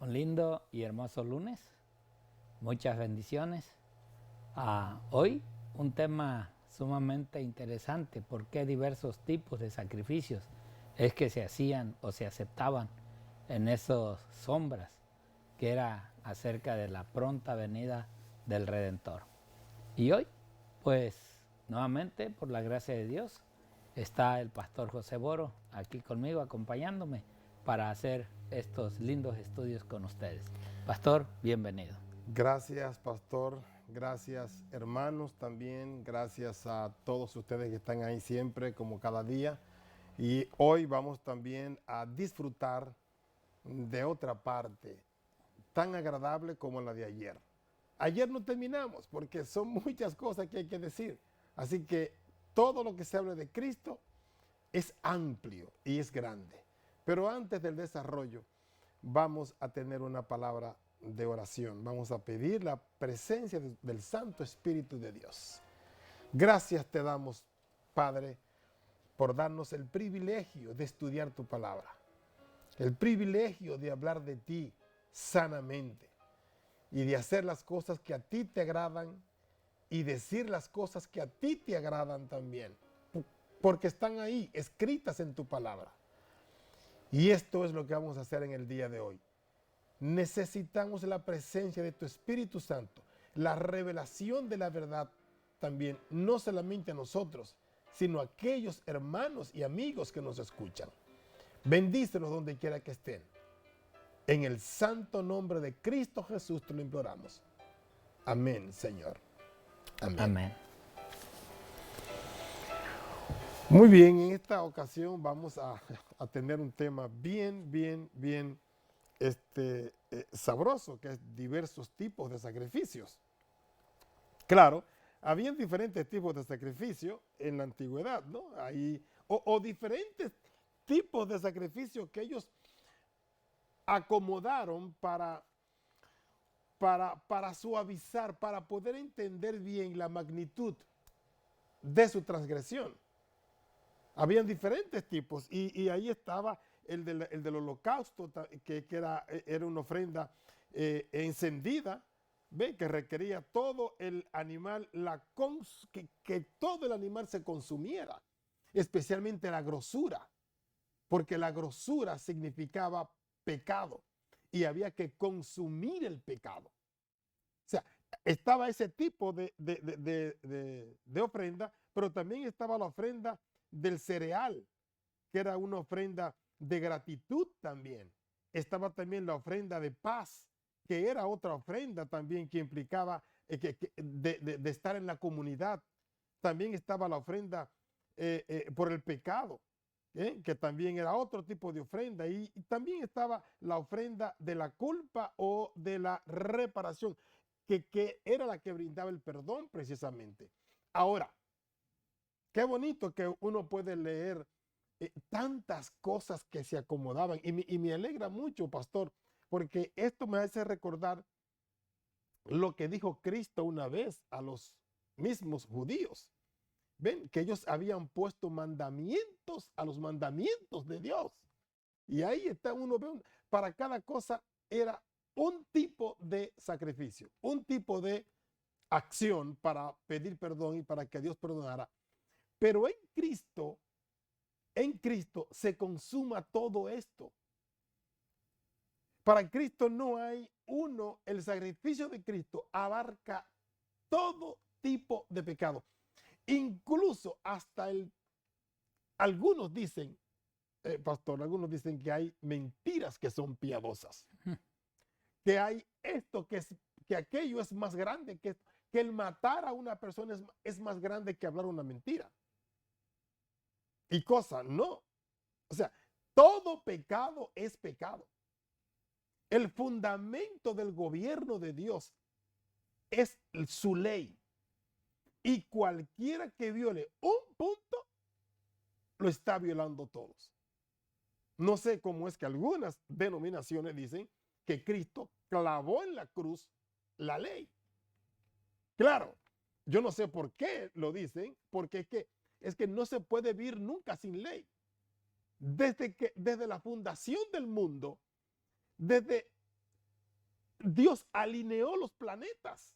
Un lindo y hermoso lunes. Muchas bendiciones. Hoy un tema sumamente interesante. ¿Por qué diversos tipos de sacrificios es que se hacían o se aceptaban en esas sombras? Que era acerca de la pronta venida del Redentor. Y hoy, pues, nuevamente, por la gracia de Dios, está el pastor José Boro aquí conmigo, acompañándome para hacer estos lindos estudios con ustedes. Pastor, bienvenido. Gracias, pastor. Gracias, hermanos, también. Gracias a todos ustedes que están ahí siempre, como cada día. Y hoy vamos también a disfrutar de otra parte tan agradable como la de ayer. Ayer no terminamos porque son muchas cosas que hay que decir. Así que todo lo que se hable de Cristo es amplio y es grande. Pero antes del desarrollo, vamos a tener una palabra de oración. Vamos a pedir la presencia del Santo Espíritu de Dios. Gracias te damos, Padre, por darnos el privilegio de estudiar tu palabra, el privilegio de hablar de ti sanamente y de hacer las cosas que a ti te agradan y decir las cosas que a ti te agradan también, porque están ahí escritas en tu palabra. Y esto es lo que vamos a hacer en el día de hoy. Necesitamos la presencia de tu Espíritu Santo, la revelación de la verdad también, no solamente a nosotros, sino a aquellos hermanos y amigos que nos escuchan. Bendícelos donde quiera que estén. En el santo nombre de Cristo Jesús te lo imploramos. Amén, Señor. Amén. Amén. Muy bien, en esta ocasión vamos a tener un tema bien sabroso, que es diversos tipos de sacrificios. Claro, habían diferentes tipos de sacrificios en la antigüedad, ¿no? O diferentes tipos de sacrificios que ellos acomodaron para suavizar, para poder entender bien la magnitud de su transgresión. Habían diferentes tipos y ahí estaba el del holocausto, que era una ofrenda encendida, ¿ve? Que requería todo el animal, que todo el animal se consumiera, especialmente la grosura, porque la grosura significaba pecado y había que consumir el pecado. O sea, estaba ese tipo de ofrenda, pero también estaba la ofrenda del cereal, que era una ofrenda de gratitud también. Estaba también la ofrenda de paz, que era otra ofrenda también que implicaba de estar en la comunidad. También estaba la ofrenda por el pecado, que también era otro tipo de ofrenda. Y también estaba la ofrenda de la culpa o de la reparación, que era la que brindaba el perdón precisamente. Ahora, qué bonito que uno puede leer tantas cosas que se acomodaban. Y me alegra mucho, pastor, porque esto me hace recordar lo que dijo Cristo una vez a los mismos judíos. Ven, que ellos habían puesto mandamientos a los mandamientos de Dios. Y ahí está, uno ve, para cada cosa era un tipo de sacrificio, un tipo de acción para pedir perdón y para que Dios perdonara. Pero en Cristo se consuma todo esto. Para Cristo no hay el sacrificio de Cristo abarca todo tipo de pecado. Incluso hasta algunos dicen, pastor, algunos dicen que hay mentiras que son piadosas. Que hay esto, que aquello es más grande, que el matar a una persona es más grande que hablar una mentira. Y cosa, no. O sea, todo pecado es pecado. El fundamento del gobierno de Dios es su ley. Y cualquiera que viole un punto, lo está violando todos. No sé cómo es que algunas denominaciones dicen que Cristo clavó en la cruz la ley. Claro, yo no sé por qué lo dicen, porque es que no se puede vivir nunca sin ley. Desde la fundación del mundo, desde Dios alineó los planetas.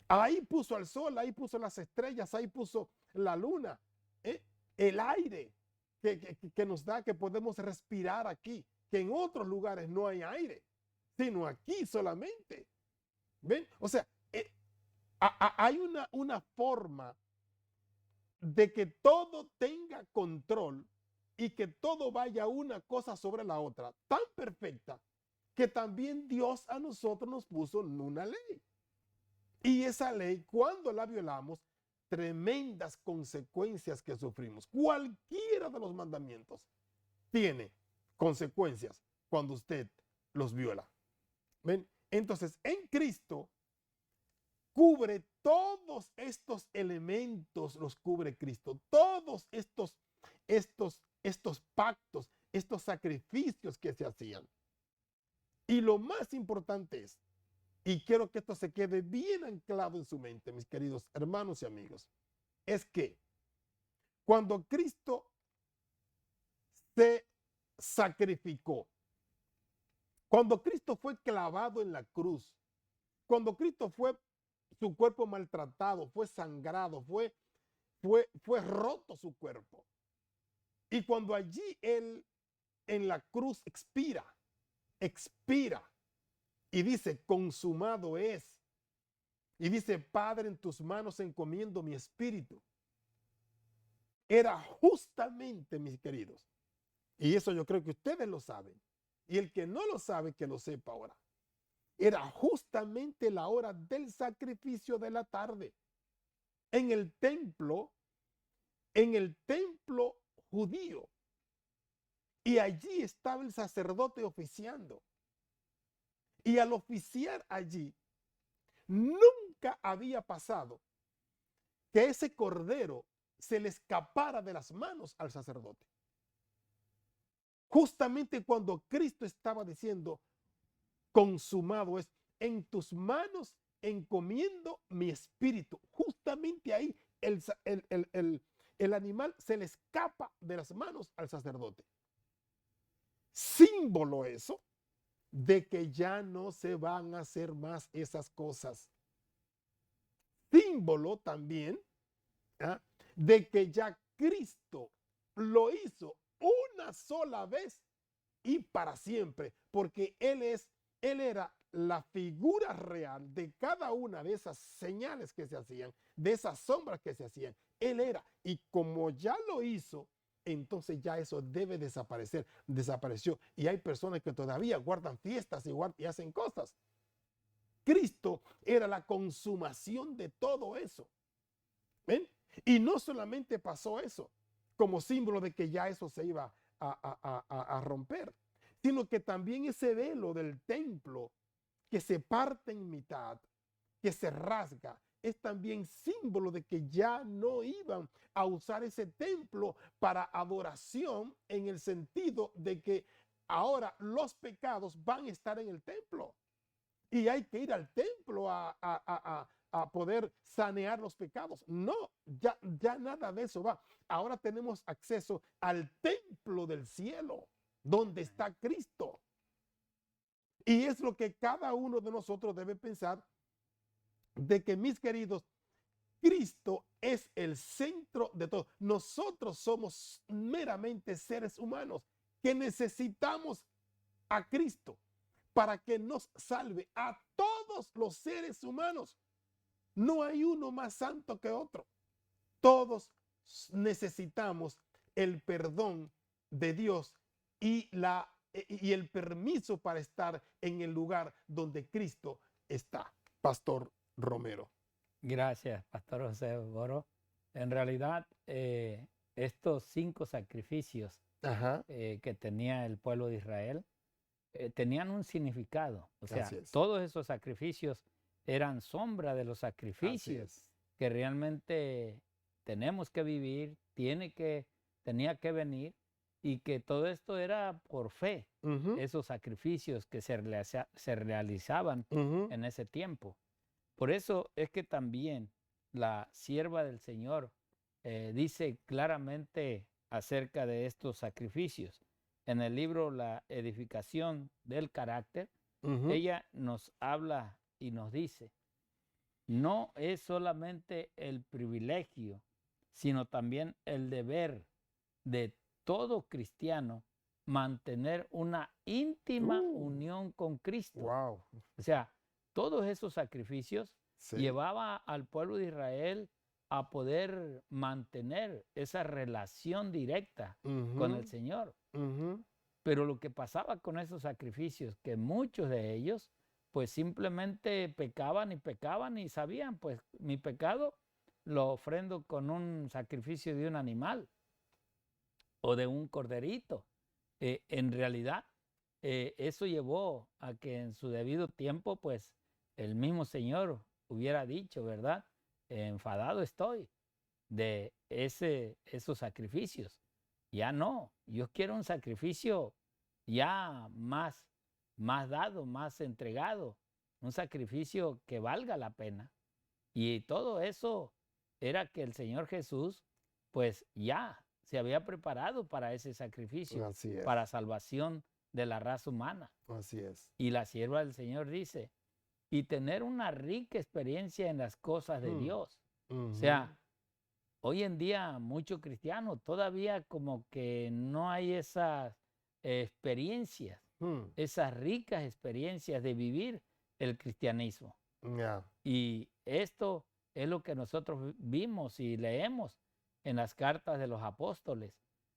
Ahí puso al sol, ahí puso las estrellas, ahí puso la luna, el aire que nos da, que podemos respirar aquí, que en otros lugares no hay aire, sino aquí solamente. ¿Ven? O sea, hay una forma de que todo tenga control y que todo vaya una cosa sobre la otra, tan perfecta, que también Dios a nosotros nos puso una ley. Y esa ley, cuando la violamos, tremendas consecuencias que sufrimos. Cualquiera de los mandamientos tiene consecuencias cuando usted los viola. ¿Ven? Entonces, en Cristo cubre todos estos elementos, los cubre Cristo. Todos estos pactos, estos sacrificios que se hacían. Y lo más importante es, y quiero que esto se quede bien anclado en su mente, mis queridos hermanos y amigos, es que cuando Cristo se sacrificó, cuando Cristo fue clavado en la cruz, cuando Cristo fue su cuerpo maltratado, fue sangrado, fue roto su cuerpo, y cuando allí Él en la cruz expira y dice, consumado es. Y dice, Padre, en tus manos encomiendo mi espíritu. Era justamente, mis queridos, y eso yo creo que ustedes lo saben, y el que no lo sabe, que lo sepa ahora. Era justamente la hora del sacrificio de la tarde. En el templo judío. Y allí estaba el sacerdote oficiando. Y al oficiar allí, nunca había pasado que ese cordero se le escapara de las manos al sacerdote. Justamente cuando Cristo estaba diciendo, consumado es, en tus manos encomiendo mi espíritu. Justamente ahí el animal se le escapa de las manos al sacerdote. Símbolo eso de que ya no se van a hacer más esas cosas. Símbolo también de que ya Cristo lo hizo una sola vez y para siempre, porque Él era la figura real de cada una de esas señales que se hacían, de esas sombras que se hacían. Él era, y como ya lo hizo, entonces ya eso debe desaparecer. Desapareció. Y hay personas que todavía guardan fiestas y hacen cosas. Cristo era la consumación de todo eso. ¿Ven? Y no solamente pasó eso como símbolo de que ya eso se iba a romper, sino que también ese velo del templo que se parte en mitad, que se rasga, es también símbolo de que ya no iban a usar ese templo para adoración, en el sentido de que ahora los pecados van a estar en el templo y hay que ir al templo a poder sanear los pecados. No, ya nada de eso va. Ahora tenemos acceso al templo del cielo, donde está Cristo. Y es lo que cada uno de nosotros debe pensar, de que, mis queridos, Cristo es el centro de todo. Nosotros somos meramente seres humanos que necesitamos a Cristo para que nos salve a todos los seres humanos. No hay uno más santo que otro. Todos necesitamos el perdón de Dios y el permiso para estar en el lugar donde Cristo está. Pastor Romero. Gracias, Pastor José Boro. En realidad, estos 5 sacrificios que tenía el pueblo de Israel tenían un significado. O sea, todos esos sacrificios eran sombra de los sacrificios que realmente tenemos que vivir, tenía que venir, y que todo esto era por fe, esos sacrificios que se realizaban en ese tiempo. Por eso es que también la sierva del Señor dice claramente acerca de estos sacrificios. En el libro La edificación del carácter, Ujú. ella nos habla y nos dice, no es solamente el privilegio, sino también el deber de todo cristiano mantener una íntima unión con Cristo. Wow. O sea, todos esos sacrificios Sí. llevaba al pueblo de Israel a poder mantener esa relación directa con el Ujú, Señor. ujú. Pero lo que pasaba con esos sacrificios, que muchos de ellos pues simplemente pecaban y sabían, pues mi pecado lo ofrendo con un sacrificio de un animal o de un corderito. En realidad, eso llevó a que en su debido tiempo, pues el mismo Señor hubiera dicho, ¿verdad? Enfadado estoy de esos sacrificios. Ya no, yo quiero un sacrificio ya más dado, más entregado, un sacrificio que valga la pena. Y todo eso era que el Señor Jesús, pues ya se había preparado para ese sacrificio, Así es, para salvación de la raza humana. así es. Y la sierva del Señor dice, y tener una rica experiencia en las cosas de Mm, Dios. O ujú, sea, hoy en día muchos cristianos todavía como que no hay esas experiencias, mm, esas ricas experiencias de vivir el cristianismo. ya. Y esto es lo que nosotros vimos y leemos en las cartas de los apóstoles,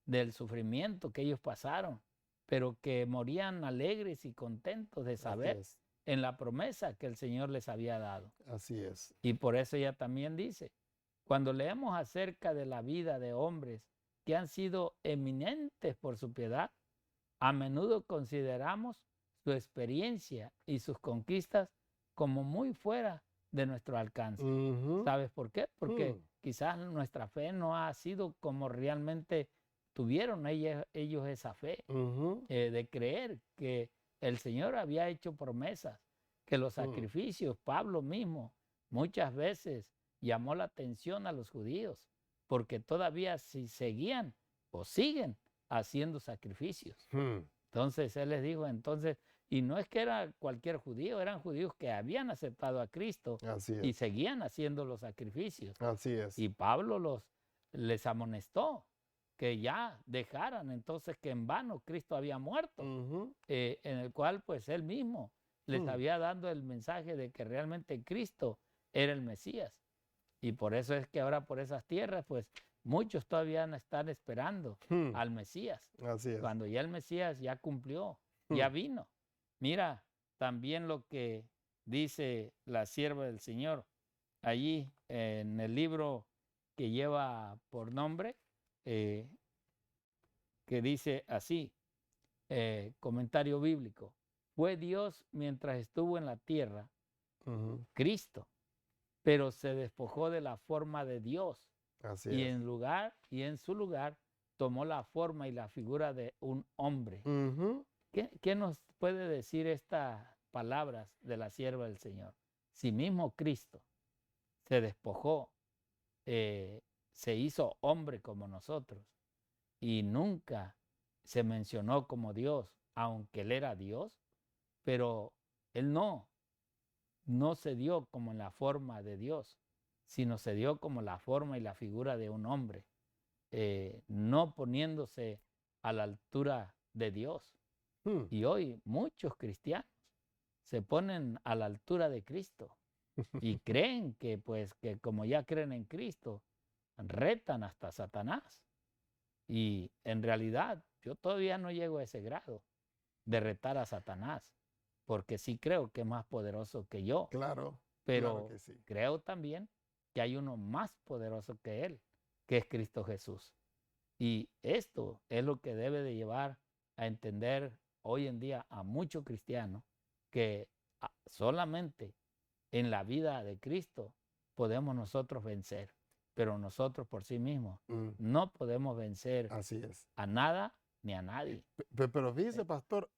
del sufrimiento que ellos pasaron, pero que morían alegres y contentos de Así saber es, en la promesa que el Señor les había dado. así es. Y por eso ella también dice, cuando leemos acerca de la vida de hombres que han sido eminentes por su piedad, a menudo consideramos su experiencia y sus conquistas como muy fuera de nuestro alcance. Ujú, ¿Sabes por qué? Porque mm, quizás nuestra fe no ha sido como realmente tuvieron ellos esa fe, ujú, de creer que el Señor había hecho promesas, que los mm, sacrificios, Pablo mismo, muchas veces llamó la atención a los judíos, porque todavía si seguían o siguen haciendo sacrificios. mm. Entonces él les dijo, entonces, y no es que era cualquier judío, eran judíos que habían aceptado a Cristo Así y es, seguían haciendo los sacrificios. así es. Y Pablo les amonestó que ya dejaran entonces que en vano Cristo había muerto, Ujú, en el cual pues él mismo les mm, había dado el mensaje de que realmente Cristo era el Mesías. Y por eso es que ahora por esas tierras pues muchos todavía están esperando mm, al Mesías, así es. cuando ya el Mesías ya cumplió, ya Mm, vino. Mira también lo que dice la sierva del Señor allí en el libro que lleva por nombre, eh, que dice así, comentario bíblico, fue Dios mientras estuvo en la tierra, ujú, Cristo, pero se despojó de la forma de Dios así y es. en su lugar tomó la forma y la figura de un hombre. Ujú, ¿Qué nos puede decir estas palabras de la sierva del Señor? Si mismo Cristo se despojó, eh, se hizo hombre como nosotros y nunca se mencionó como Dios, aunque él era Dios, pero él no se dio como en la forma de Dios, sino se dio como la forma y la figura de un hombre, no poniéndose a la altura de Dios. mm. Y hoy muchos cristianos se ponen a la altura de Cristo y creen que pues que como ya creen en Cristo, retan hasta Satanás. Y en realidad yo todavía no llego a ese grado de retar a Satanás, porque sí creo que es más poderoso que yo, Claro, claro pero que sí. creo también que hay uno más poderoso que él, que es Cristo Jesús. Y esto es lo que debe de llevar a entender hoy en día a muchos cristianos que solamente en la vida de Cristo podemos nosotros vencer, pero nosotros por sí mismos Mm, no podemos vencer así es. a nada ni a nadie. Pero ¿Eh? fíjese, pastor,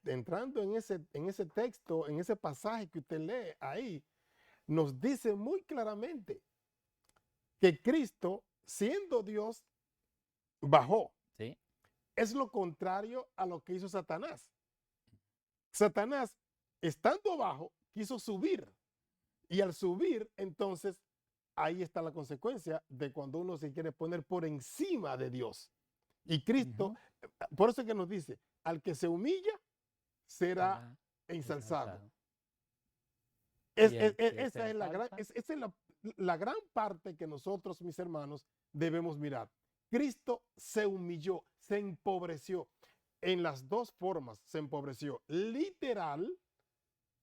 entrando en ese texto, en ese pasaje que usted lee ahí, nos dice muy claramente que Cristo, siendo Dios, bajó. ¿Sí? Es lo contrario a lo que hizo Satanás. Satanás, estando abajo, quiso subir. Y al subir, entonces, ahí está la consecuencia de cuando uno se quiere poner por encima de Dios. Y Cristo, por eso es que nos dice, al que se humilla, será ensalzado. Esa es la gran parte que nosotros, mis hermanos, debemos mirar. Cristo se humilló, se empobreció. En las dos formas se empobreció, literal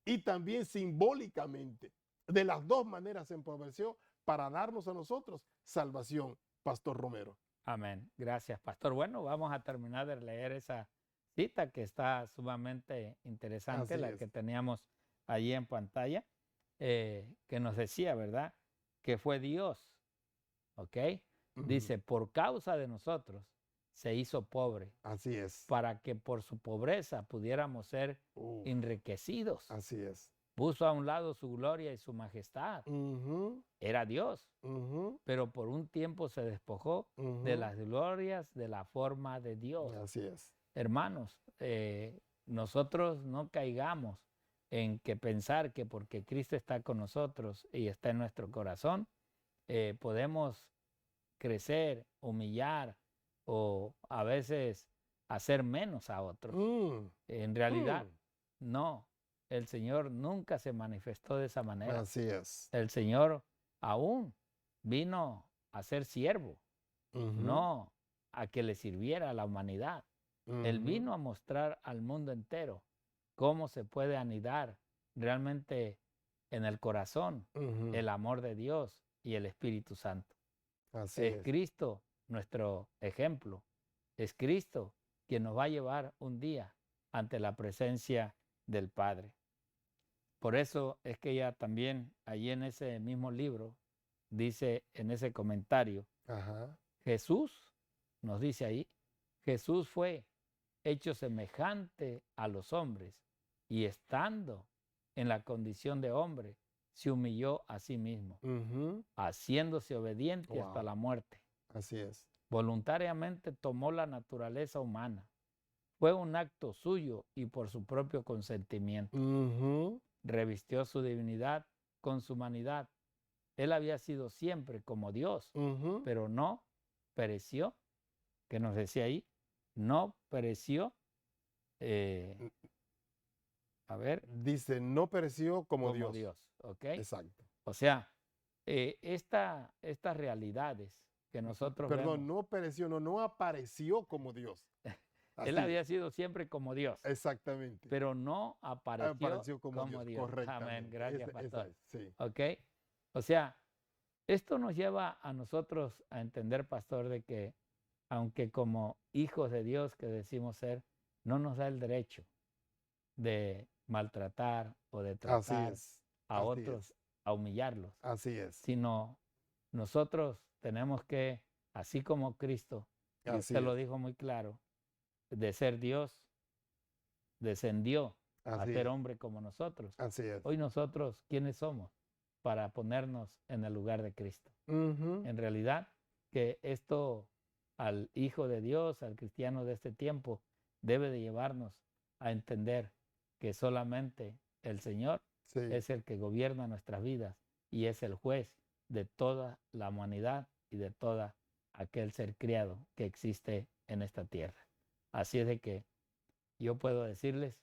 y también simbólicamente. De las dos maneras se empobreció para darnos a nosotros salvación, Pastor Romero. Amén. Gracias, pastor. Bueno, vamos a terminar de leer esa cita que está sumamente interesante, la que teníamos allí en pantalla, que nos decía, ¿verdad? Que fue Dios, ¿ok? Dice, por causa de nosotros se hizo pobre. Así es. Para que por su pobreza pudiéramos ser enriquecidos. Así es. Puso a un lado su gloria y su majestad. Era Dios, pero por un tiempo se despojó de las glorias de la forma de Dios. Así es. Hermanos, nosotros no caigamos en que pensar que porque Cristo está con nosotros y está en nuestro corazón, podemos crecer, humillar o a veces hacer menos a otros. En realidad, no. El Señor nunca se manifestó de esa manera. Así es. El Señor aún vino a ser siervo, no a que le sirviera a la humanidad. Él vino a mostrar al mundo entero cómo se puede anidar realmente en el corazón el amor de Dios y el Espíritu Santo. Así es. Cristo nuestro ejemplo. Es Cristo quien nos va a llevar un día ante la presencia del Padre. Por eso es que ella también, allí en ese mismo libro, dice en ese comentario, Jesús, nos dice ahí, Jesús fue hecho semejante a los hombres y estando en la condición de hombre, se humilló a sí mismo, haciéndose obediente hasta la muerte. Así es. Voluntariamente tomó la naturaleza humana. Fue un acto suyo y por su propio consentimiento. Revistió su divinidad con su humanidad. Él había sido siempre como Dios, pero no pereció, que nos decía ahí, no pereció. Dice, no pereció como Dios. ¿Okay? Exacto. O sea, estas realidades que nosotros vemos, no pereció, no apareció como Dios. Él había sido siempre como Dios. Exactamente. Pero no apareció como Dios. Correctamente. Amén. Gracias, pastor. Sí. ¿Ok? O sea, esto nos lleva a nosotros a entender, pastor, de que aunque como hijos de Dios que decimos ser, no nos da el derecho de maltratar o de tratar a otros, a humillarlos. Así es. Sino nosotros tenemos que, así como Cristo, y usted lo dijo muy claro, de ser Dios, descendió a ser hombre como nosotros. Así es. Hoy nosotros, ¿quiénes somos? Para ponernos en el lugar de Cristo. En realidad, que esto al Hijo de Dios, al cristiano de este tiempo, debe de llevarnos a entender que solamente el Señor es el que gobierna nuestras vidas y es el juez de toda la humanidad y de todo aquel ser criado que existe en esta tierra. Así es de que yo puedo decirles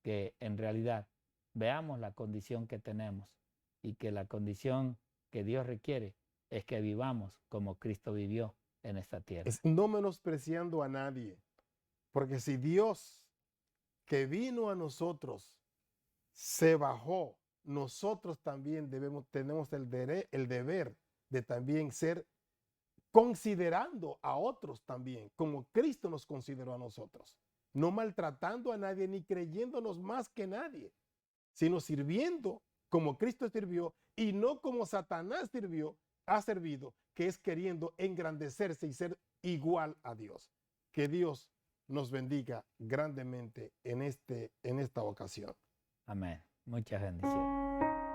que en realidad veamos la condición que tenemos y que la condición que Dios requiere es que vivamos como Cristo vivió en esta tierra. No menospreciando a nadie, porque si Dios que vino a nosotros se bajó, nosotros también tenemos el deber de también ser considerando a otros también, como Cristo nos consideró a nosotros. No maltratando a nadie ni creyéndonos más que nadie, sino sirviendo como Cristo sirvió y no como Satanás ha servido, que es queriendo engrandecerse y ser igual a Dios. Que Dios nos bendiga grandemente en esta ocasión. Amén. Muchas bendiciones.